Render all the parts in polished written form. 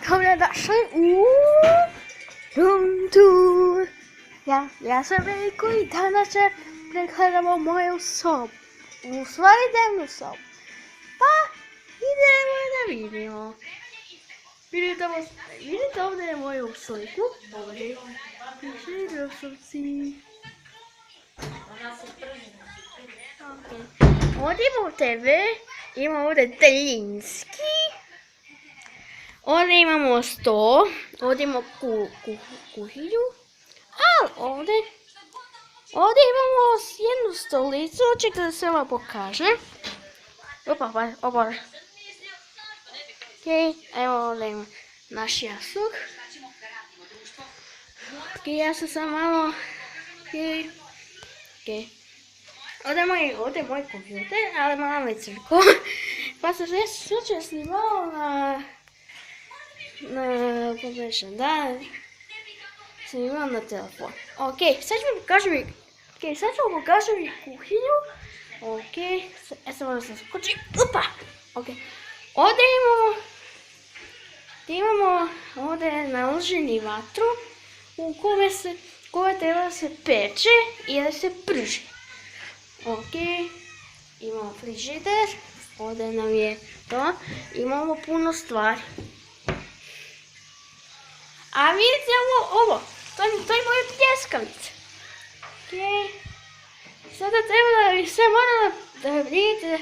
Dobrodošli u Room Tour. Ja sam Veliko i danas pregledamo moju sobu. U stvari dnevnu sobu. Pa idemo da vidimo. Vidite ovdje moju sliku. Piše Rosovci. Ovdje imamo TV, imamo ovdje daljinski. Ovdje imamo sto, ovdje imamo kuhinju, a ovdje imamo jednu stolicu, čekajte da se vam pokaže. Opa. Evo ovdje imamo naš jastuk. Ja sam sam malo... Ovdje je moj kompjuter, ali malo je crko. Pa sam se snimao na površan dan. Snimao na telefon. Ok, sad ću vam pokažem kuhinju. Ok, sad moram se skočiti. Upa! Ok, ovdje imamo naloženi vatru u koje treba se peče i da se prži. Ok, imamo frižider, ovdje nam je to, imamo puno stvari. A vidite ovo, to je moja pljeskavica. Ok, sada treba da vi sve moramo da vidite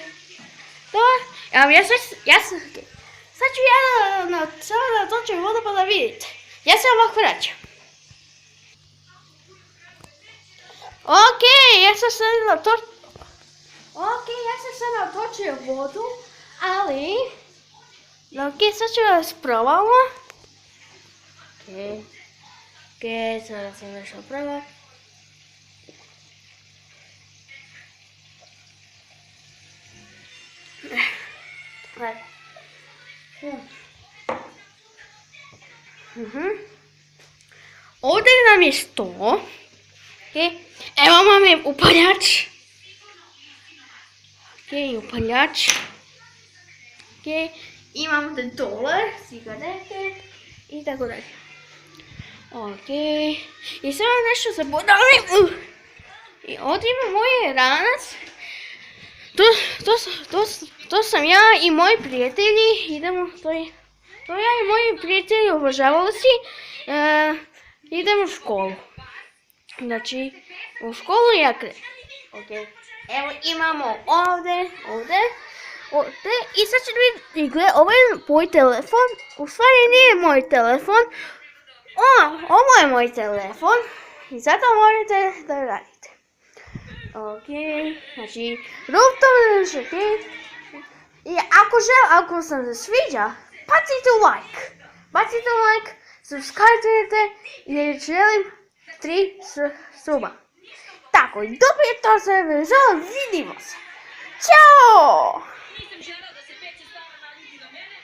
to. Sad ću samo da točem vodu pa da vidite. Ja se ovako vraćam. Ok, ja sam sad natočio vodu, ali... Ok, sad ću da vas probamo. Ok, sada sam došao probat. Ovdje nam je sto. Evo vam je upaljač. Upaljač. Imam dole cigarete i tako dalje. I sve vam nešto zaboravim. I ovdje ima moj ranac. To sam ja i moji prijatelji. To ja i moji prijatelji obožavali si. Idemo u školu. Znači, u školu ja krenem. Evo imamo ovdje. I sad ćete vidjeti, ovo je moj telefon. U stvari nije moj telefon. Ovo je moj telefon. I zato morate da radite. Znači, i ako vam se sviđa, bacite like, subscribe-te jer želim 3 suba. Tako, dobro je to sve, vidimo se. Ćao!